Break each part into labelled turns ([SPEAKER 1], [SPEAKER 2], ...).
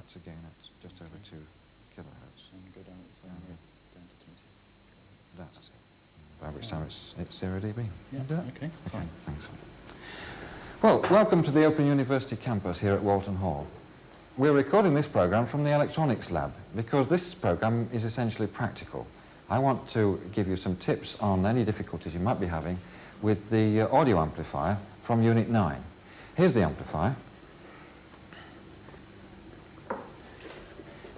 [SPEAKER 1] that's again at just over 2 kilohertz.
[SPEAKER 2] And go down at the same rate, down to 20.
[SPEAKER 1] That's it. By which time it's 0 dB.
[SPEAKER 2] Yeah, okay, fine.
[SPEAKER 1] Okay, thanks. Well, welcome to the Open University campus here at Walton Hall. We're recording this program from the Electronics lab because this program is essentially practical. I want to give you some tips on any difficulties you might be having with the audio amplifier from Unit 9. Here's the amplifier.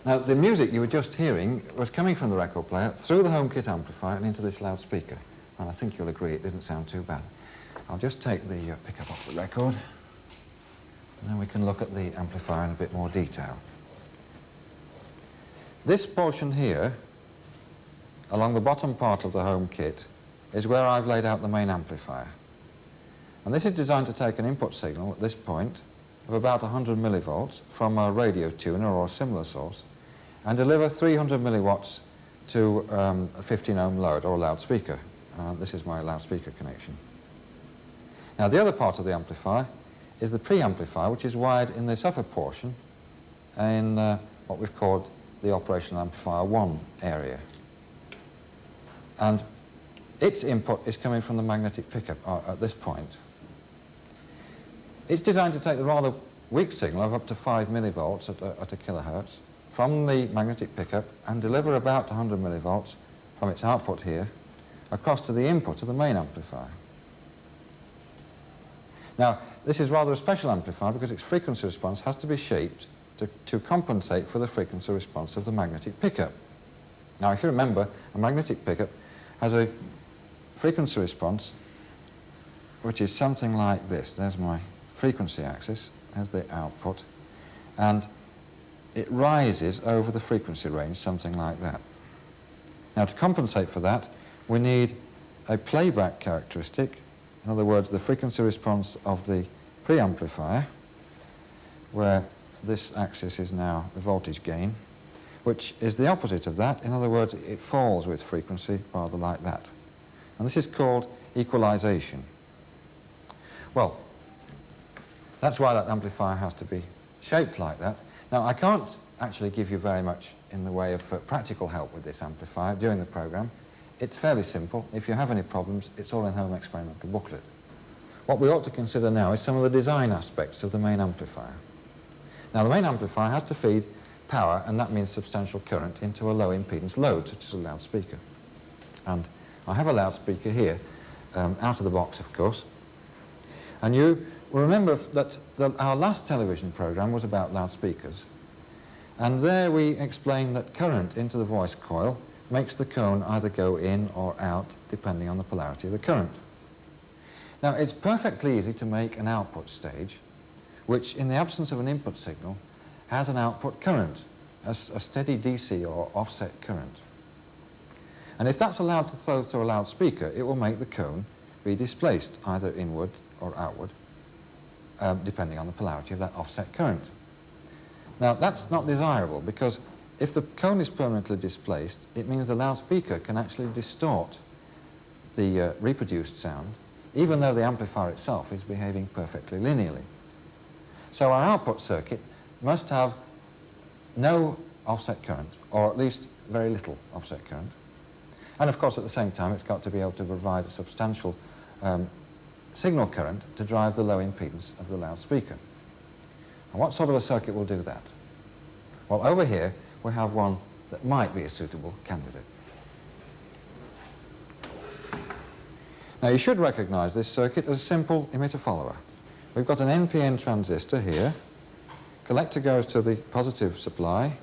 [SPEAKER 1] Now, the music you were just hearing was coming from the record player through the home kit amplifier and into this loudspeaker. And I think you'll agree it didn't sound too bad. I'll just take the pickup off the record, and then we can look at the amplifier in a bit more detail. This portion here, along the bottom part of the home kit, is where I've laid out the main amplifier. And this is designed to take an input signal at this point of about 100 millivolts from a radio tuner or a similar source and deliver 300 milliwatts to a 15 ohm load or loudspeaker. This is my loudspeaker connection. Now, the other part of the amplifier is the preamplifier, which is wired in this upper portion in what we've called the operational amplifier 1 area. And its input is coming from the magnetic pickup at this point. It's designed to take the rather weak signal of up to 5 millivolts at a kilohertz from the magnetic pickup and deliver about 100 millivolts from its output here across to the input of the main amplifier. Now, this is rather a special amplifier because its frequency response has to be shaped to compensate for the frequency response of the magnetic pickup. Now, if you remember, a magnetic pickup has a frequency response which is something like this. There's my frequency axis, there's the output, and it rises over the frequency range, something like that. Now, to compensate for that, we need a playback characteristic. In other words, the frequency response of the preamplifier, where this axis is now the voltage gain, which is the opposite of that. In other words, it falls with frequency rather like that. And this is called equalization. Well, that's why that amplifier has to be shaped like that. Now, I can't actually give you very much in the way of practical help with this amplifier during the program. It's fairly simple. If you have any problems, it's all in Home Experimental Booklet. What we ought to consider now is some of the design aspects of the main amplifier. Now, the main amplifier has to feed power, and that means substantial current, into a low impedance load, such as a loudspeaker. And I have a loudspeaker here, out of the box, of course. And you will remember that our last television program was about loudspeakers. And there we explained that current into the voice coil makes the cone either go in or out, depending on the polarity of the current. Now, it's perfectly easy to make an output stage, which, in the absence of an input signal, has an output current, a steady DC or offset current. And if that's allowed to flow through a loudspeaker, it will make the cone be displaced either inward or outward, depending on the polarity of that offset current. Now, that's not desirable because if the cone is permanently displaced, it means the loudspeaker can actually distort the reproduced sound, even though the amplifier itself is behaving perfectly linearly. So our output circuit must have no offset current, or at least very little offset current. And of course, at the same time, it's got to be able to provide a substantial signal current to drive the low impedance of the loudspeaker. And what sort of a circuit will do that? Well, over here, we have one that might be a suitable candidate. Now, you should recognize this circuit as a simple emitter-follower. We've got an NPN transistor here. Collector goes to the positive supply,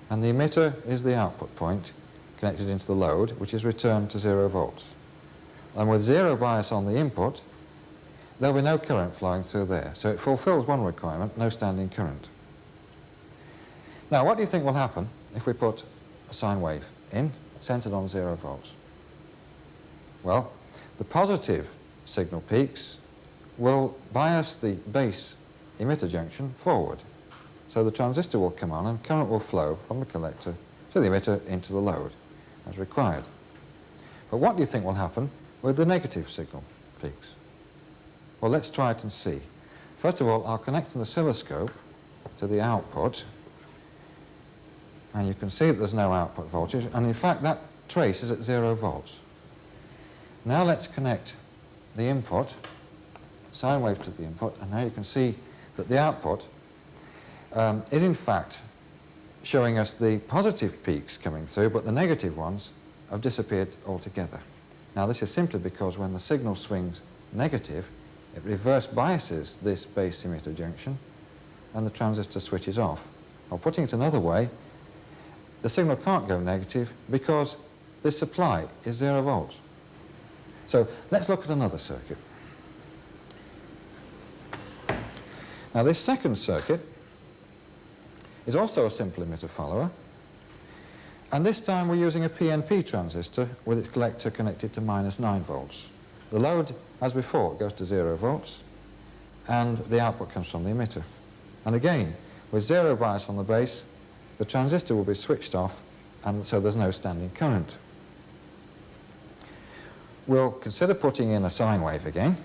[SPEAKER 1] and the emitter is the output point connected into the load, which is returned to 0 volts. And with 0 bias on the input, there'll be no current flowing through there. So it fulfills one requirement, no standing current. Now, what do you think will happen if we put a sine wave in, centered on 0 volts? Well, the positive signal peaks will bias the base emitter junction forward. So the transistor will come on and current will flow from the collector to the emitter into the load as required. But what do you think will happen with the negative signal peaks? Well, let's try it and see. First of all, I'll connect an oscilloscope to the output, And you can see that there's no output voltage, and in fact that trace is at 0 volts. Now let's connect the input, sine wave to the input, and now you can see that the output is in fact showing us the positive peaks coming through, but the negative ones have disappeared altogether. Now this is simply because when the signal swings negative, it reverse biases this base emitter junction and the transistor switches off. Or putting it another way, the signal can't go negative because this supply is 0 volts. So let's look at another circuit. Now this second circuit is also a simple emitter follower, and this time we're using a PNP transistor with its collector connected to -9 volts. The load, as before, goes to 0 volts, and the output comes from the emitter. And again, with 0 bias on the base, the transistor will be switched off, and so there's no standing current. We'll consider putting in a sine wave again,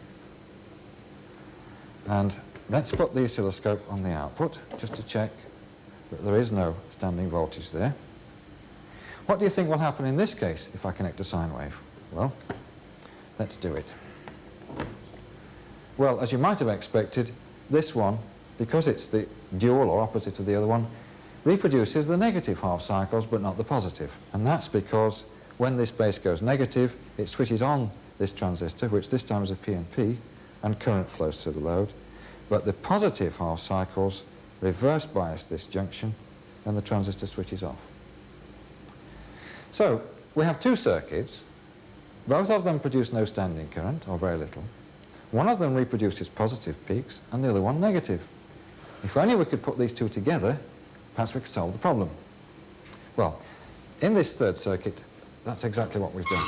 [SPEAKER 1] and let's put the oscilloscope on the output just to check that there is no standing voltage there. What do you think will happen in this case if I connect a sine wave? Well, let's do it. Well, as you might have expected, this one, because it's the dual or opposite of the other one, reproduces the negative half cycles but not the positive. And that's because when this base goes negative, it switches on this transistor, which this time is a PNP, and current flows through the load. But the positive half cycles reverse bias this junction and the transistor switches off. So we have two circuits. Both of them produce no standing current, or very little. One of them reproduces positive peaks and the other one negative. If only we could put these two together, perhaps we could solve the problem. Well, in this third circuit, that's exactly what we've done.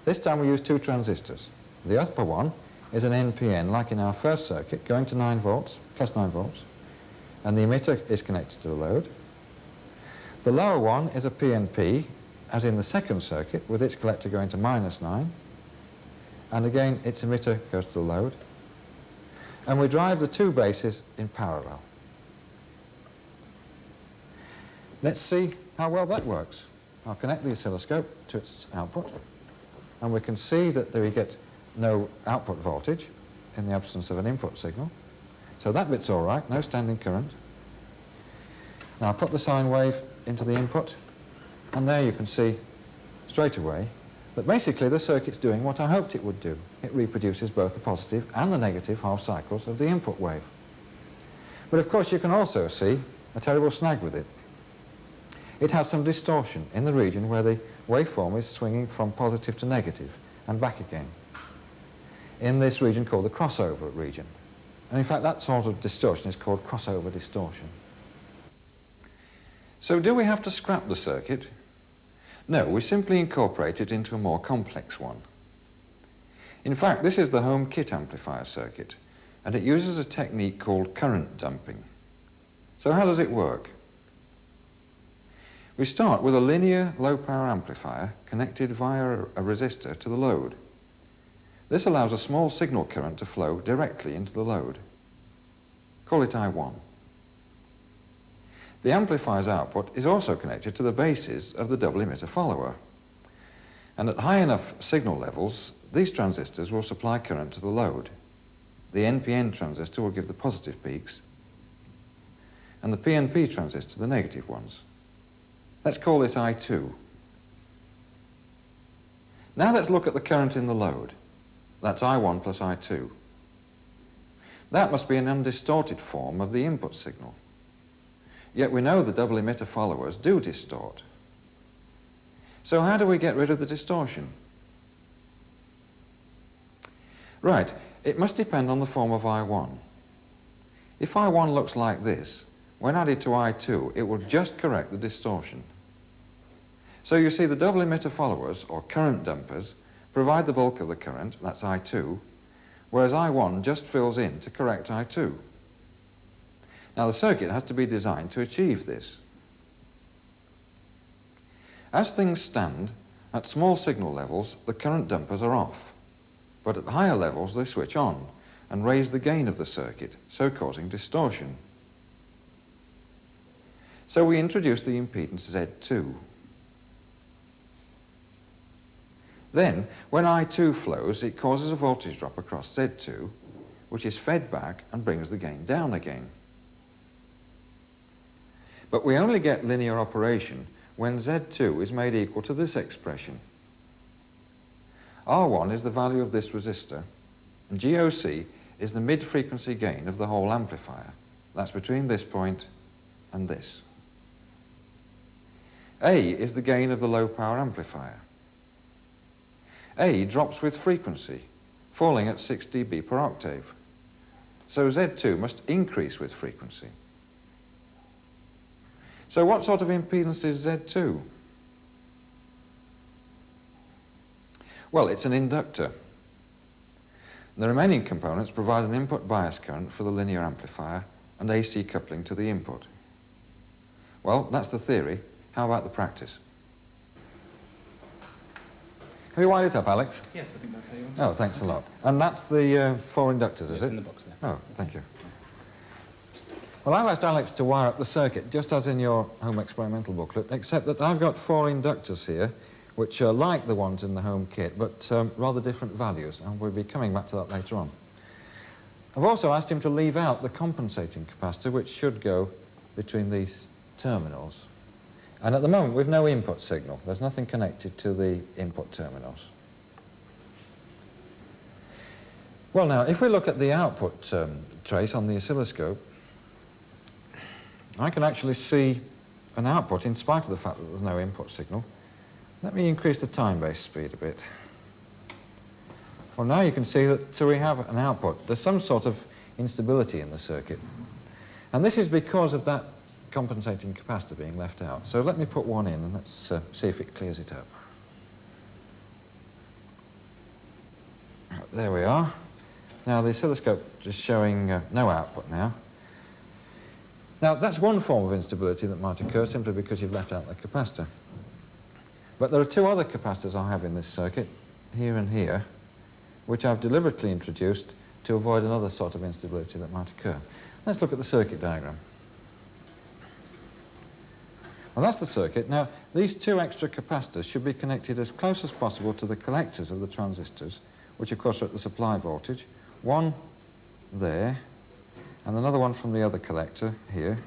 [SPEAKER 1] This time we use two transistors. The upper one is an NPN, like in our first circuit, going to 9 volts, plus 9 volts, and the emitter is connected to the load. The lower one is a PNP, as in the second circuit, with its collector going to -9, and again its emitter goes to the load. And we drive the two bases in parallel. Let's see how well that works. I'll connect the oscilloscope to its output, and we can see that we get no output voltage in the absence of an input signal. So that bit's all right, no standing current. Now I'll put the sine wave into the input, and there you can see straight away that basically the circuit's doing what I hoped it would do. It reproduces both the positive and the negative half cycles of the input wave. But of course you can also see a terrible snag with it. It has some distortion in the region where the waveform is swinging from positive to negative and back again, in this region called the crossover region. And in fact that sort of distortion is called crossover distortion. So do we have to scrap the circuit? No, we simply incorporate it into a more complex one. In fact, this is the home kit amplifier circuit, and it uses a technique called current dumping. So how does it work? We start with a linear low-power amplifier connected via a resistor to the load. This allows a small signal current to flow directly into the load. Call it I1. The amplifier's output is also connected to the bases of the double emitter follower. And at high enough signal levels, these transistors will supply current to the load. The NPN transistor will give the positive peaks, and the PNP transistor the negative ones. Let's call this I2. Now let's look at the current in the load. That's I1 plus I2. That must be an undistorted form of the input signal. Yet we know the double emitter followers do distort. So how do we get rid of the distortion? Right, it must depend on the form of I1. If I1 looks like this, when added to I2, it will just correct the distortion. So you see the double emitter followers, or current dumpers, provide the bulk of the current, that's I2, whereas I1 just fills in to correct I2. Now the circuit has to be designed to achieve this. As things stand, at small signal levels, the current dumpers are off, but at higher levels they switch on and raise the gain of the circuit, so causing distortion. So we introduce the impedance Z2. Then, when I2 flows, it causes a voltage drop across Z2, which is fed back and brings the gain down again. But we only get linear operation when Z2 is made equal to this expression. R1 is the value of this resistor, and GOC is the mid-frequency gain of the whole amplifier. That's between this point and this. A is the gain of the low-power amplifier. A drops with frequency, falling at 6 dB per octave. So Z2 must increase with frequency. So what sort of impedance is Z2? Well, it's an inductor. The remaining components provide an input bias current for the linear amplifier and AC coupling to the input. Well, that's the theory. How about the practice? Have you wired it up, Alex?
[SPEAKER 2] Yes, I think that's how you want
[SPEAKER 1] Oh, thanks a lot. And that's the 4 inductors, is
[SPEAKER 2] It's
[SPEAKER 1] it?
[SPEAKER 2] in the box there.
[SPEAKER 1] Oh, thank you. Well, I've asked Alex to wire up the circuit, just as in your home experimental booklet, except that I've got 4 inductors here, which are like the ones in the home kit, but rather different values, and we'll be coming back to that later on. I've also asked him to leave out the compensating capacitor, which should go between these terminals. And at the moment, we've no input signal. There's nothing connected to the input terminals. Well, now, if we look at the output trace on the oscilloscope, I can actually see an output in spite of the fact that there's no input signal. Let me increase the time-based speed a bit. Well, now you can see that we have an output. There's some sort of instability in the circuit. And this is because of that compensating capacitor being left out. So let me put one in and let's see if it clears it up. There we are. Now the oscilloscope is showing no output now. Now that's one form of instability that might occur simply because you've left out the capacitor. But there are 2 other capacitors I have in this circuit, here and here, which I've deliberately introduced to avoid another sort of instability that might occur. Let's look at the circuit diagram. Well, that's the circuit. Now, these 2 extra capacitors should be connected as close as possible to the collectors of the transistors, which of course are at the supply voltage. One there, and another one from the other collector here.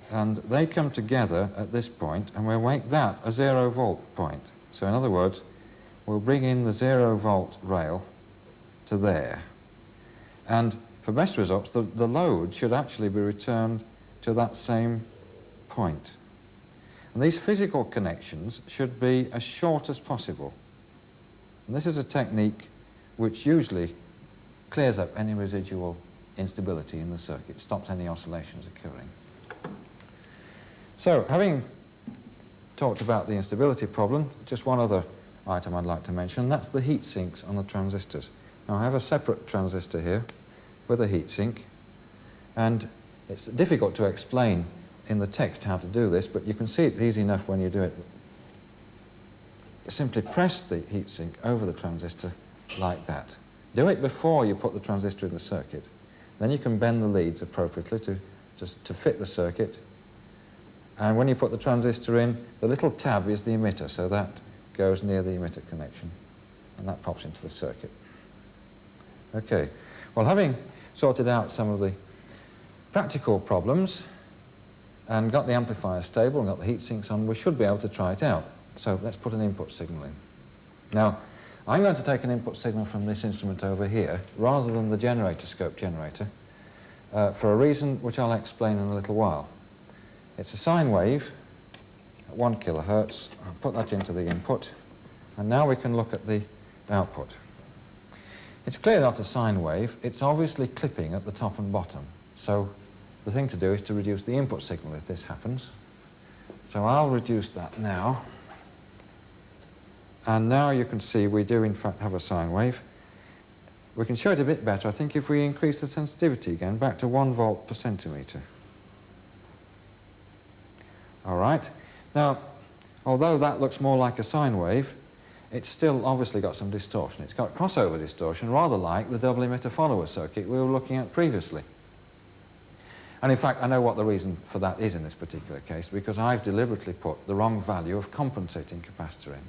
[SPEAKER 1] And they come together at this point, and we'll make that a 0 volt point. So in other words, we'll bring in the 0 volt rail to there. And for best results, the load should actually be returned to that same point. And these physical connections should be as short as possible. And this is a technique which usually clears up any residual instability in the circuit, stops any oscillations occurring. So, having talked about the instability problem, just one other item I'd like to mention, that's the heat sinks on the transistors. Now, I have a separate transistor here with a heat sink, and it's difficult to explain in the text how to do this, but you can see it's easy enough when you do it. Simply press the heatsink over the transistor like that. Do it before you put the transistor in the circuit. Then you can bend the leads appropriately to fit the circuit. And when you put the transistor in, the little tab is the emitter, so that goes near the emitter connection, and that pops into the circuit. Okay, well, having sorted out some of the practical problems and got the amplifier stable and got the heat sinks on, we should be able to try it out. So let's put an input signal in. Now, I'm going to take an input signal from this instrument over here rather than the generator scope generator for a reason which I'll explain in a little while. It's a sine wave at 1 kilohertz. I'll put that into the input, and now we can look at the output. It's clearly not a sine wave. It's obviously clipping at the top and bottom. So the thing to do is to reduce the input signal if this happens. So I'll reduce that now. And now you can see we do in fact have a sine wave. We can show it a bit better, I think, if we increase the sensitivity again back to 1 volt per centimetre. All right. Now, although that looks more like a sine wave, it's still obviously got some distortion. It's got crossover distortion, rather like the double emitter follower circuit we were looking at previously. And in fact, I know what the reason for that is in this particular case, because I've deliberately put the wrong value of compensating capacitor in.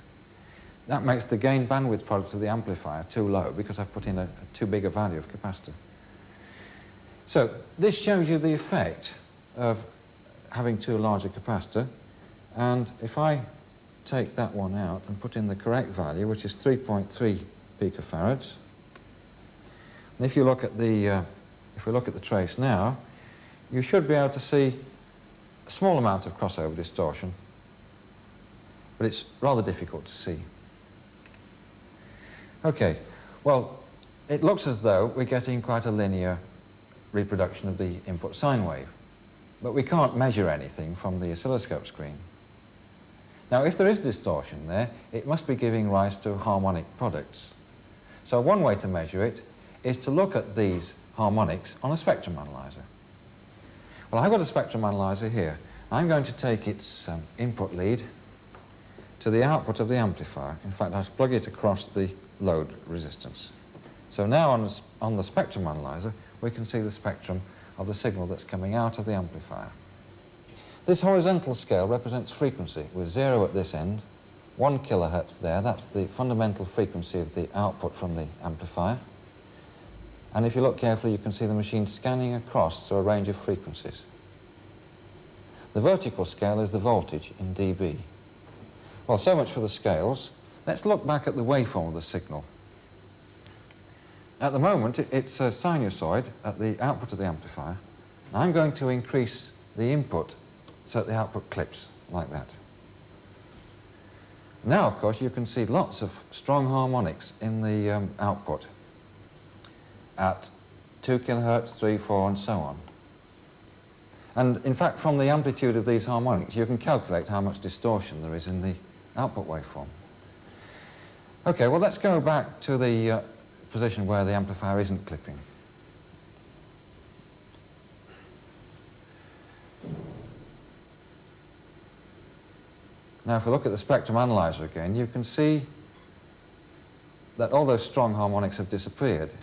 [SPEAKER 1] That makes the gain bandwidth product of the amplifier too low, because I've put in a too big a value of capacitor. So this shows you the effect of having too large a capacitor. And if I take that one out and put in the correct value, which is 3.3 picofarads, and if you look at the if we look at the trace now, you should be able to see a small amount of crossover distortion, but it's rather difficult to see. Okay, well, it looks as though we're getting quite a linear reproduction of the input sine wave, but we can't measure anything from the oscilloscope screen. Now, if there is distortion there, it must be giving rise to harmonic products. So one way to measure it is to look at these harmonics on a spectrum analyzer. Well, I've got a spectrum analyzer here. I'm going to take its input lead to the output of the amplifier. In fact, I'll plug it across the load resistance. So now on the spectrum analyzer, we can see the spectrum of the signal that's coming out of the amplifier. This horizontal scale represents frequency, with 0 at this end, 1 kilohertz there. That's the fundamental frequency of the output from the amplifier. And if you look carefully, you can see the machine scanning across through a range of frequencies. The vertical scale is the voltage in dB. Well, so much for the scales. Let's look back at the waveform of the signal. At the moment, it's a sinusoid at the output of the amplifier. I'm going to increase the input so that the output clips like that. Now, of course, you can see lots of strong harmonics in the output at 2 kilohertz, 3, 4, and so on. And in fact, from the amplitude of these harmonics, you can calculate how much distortion there is in the output waveform. Okay, well, let's go back to the position where the amplifier isn't clipping. Now, if we look at the spectrum analyzer again, you can see that all those strong harmonics have disappeared.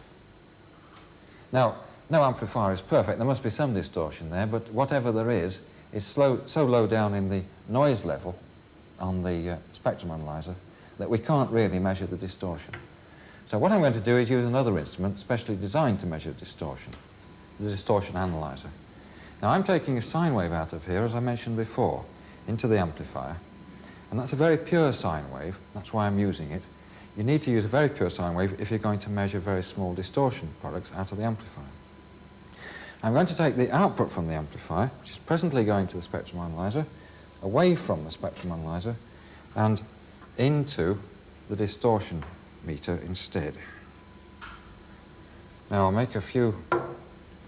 [SPEAKER 1] Now, no amplifier is perfect. There must be some distortion there, but whatever there is so low down in the noise level on the spectrum analyzer that we can't really measure the distortion. So what I'm going to do is use another instrument specially designed to measure distortion, the distortion analyzer. Now, I'm taking a sine wave out of here, as I mentioned before, into the amplifier, and that's a very pure sine wave. That's why I'm using it. You need to use a very pure sine wave if you're going to measure very small distortion products out of the amplifier. I'm going to take the output from the amplifier, which is presently going to the spectrum analyzer, away from the spectrum analyzer, and into the distortion meter instead. Now I'll make a few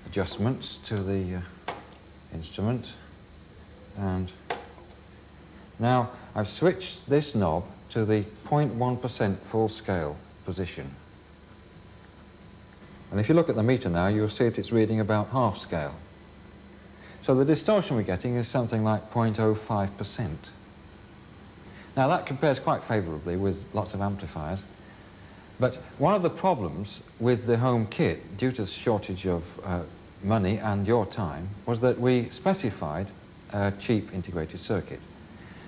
[SPEAKER 1] adjustments to the instrument, and now I've switched this knob to the 0.1% full scale position. And if you look at the meter now, you'll see that it's reading about half scale. So the distortion we're getting is something like 0.05%. Now that compares quite favourably with lots of amplifiers, but one of the problems with the home kit, due to the shortage of money and your time, was that we specified a cheap integrated circuit.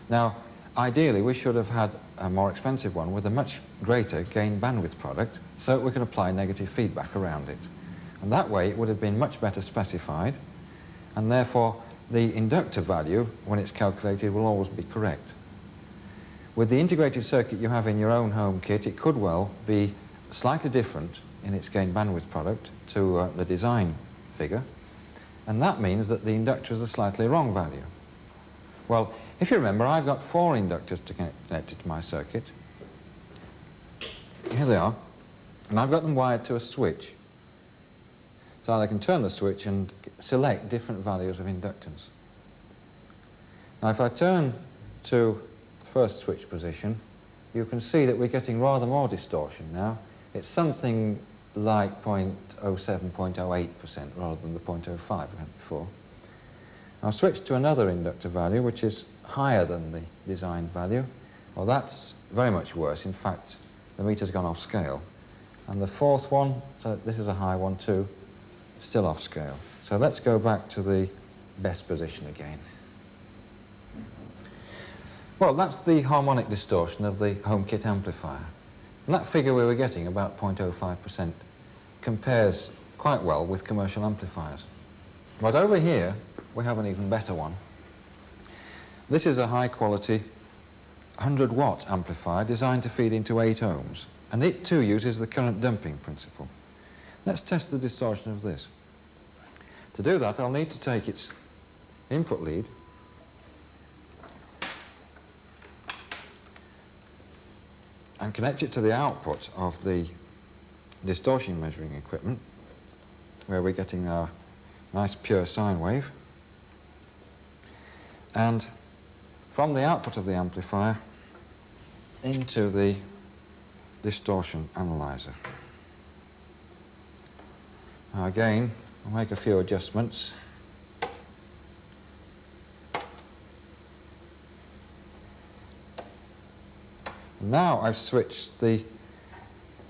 [SPEAKER 1] Now, ideally, we should have had a more expensive one with a much greater gain bandwidth product so that we can apply negative feedback around it. And that way, it would have been much better specified, and therefore, the inductor value, when it's calculated, will always be correct. With the integrated circuit you have in your own home kit, it could well be slightly different in its gain bandwidth product to the design figure, and that means that the inductor is a slightly wrong value. Well, if you remember, I've got 4 inductors connected to my circuit. Here they are, and I've got them wired to a switch. So I can turn the switch and select different values of inductance. Now, if I turn to the first switch position, you can see that we're getting rather more distortion now. It's something like 0.07, 0.08% rather than the 0.05 we had before. I'll switch to another inductor value, which is higher than the design value. Well, that's very much worse. In fact, the meter's gone off scale. And the fourth one, so this is a high one too, still off scale. So let's go back to the best position again. Well, that's the harmonic distortion of the home kit amplifier. And that figure we were getting, about 0.05%, compares quite well with commercial amplifiers. But over here, we have an even better one. This is a high-quality 100-watt amplifier designed to feed into 8 ohms, and it too uses the current dumping principle. Let's test the distortion of this. To do that, I'll need to take its input lead and connect it to the output of the distortion measuring equipment, where we're getting our nice pure sine wave. And from the output of the amplifier into the distortion analyzer. Now again, I'll make a few adjustments. And now I've switched the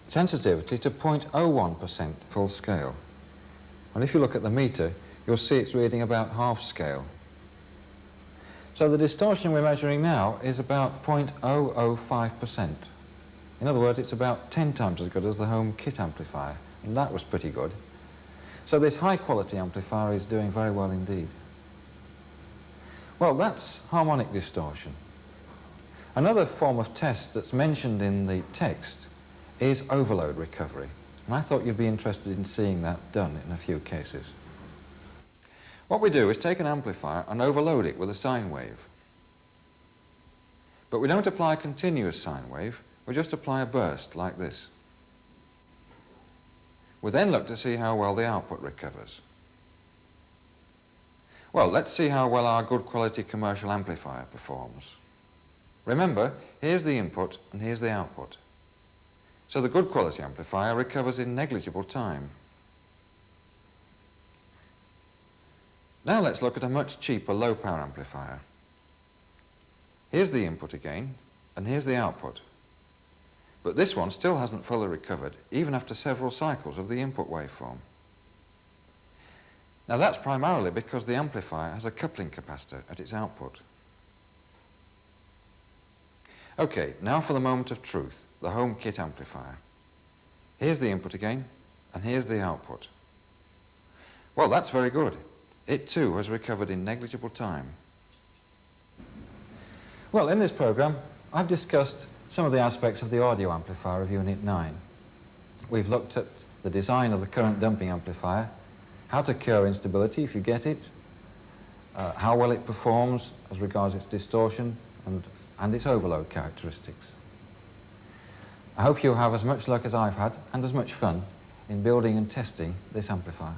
[SPEAKER 1] sensitivity to 0.01% full scale. And if you look at the meter, you'll see it's reading about half scale. So the distortion we're measuring now is about 0.005%. In other words, it's about 10 times as good as the home kit amplifier, and that was pretty good. So this high-quality amplifier is doing very well indeed. Well, that's harmonic distortion. Another form of test that's mentioned in the text is overload recovery, and I thought you'd be interested in seeing that done in a few cases. What we do is take an amplifier and overload it with a sine wave. But we don't apply a continuous sine wave, we just apply a burst like this. We then look to see how well the output recovers. Well, let's see how well our good quality commercial amplifier performs. Remember, here's the input and here's the output. So the good quality amplifier recovers in negligible time. Now let's look at a much cheaper low power amplifier. Here's the input again, and here's the output. But this one still hasn't fully recovered, even after several cycles of the input waveform. Now that's primarily because the amplifier has a coupling capacitor at its output. Okay, now for the moment of truth, the home kit amplifier. Here's the input again, and here's the output. Well, that's very good. It too has recovered in negligible time. Well, in this program, I've discussed some of the aspects of the audio amplifier of Unit 9. We've looked at the design of the current dumping amplifier, how to cure instability if you get it, how well it performs as regards its distortion and its overload characteristics. I hope you have as much luck as I've had and as much fun in building and testing this amplifier.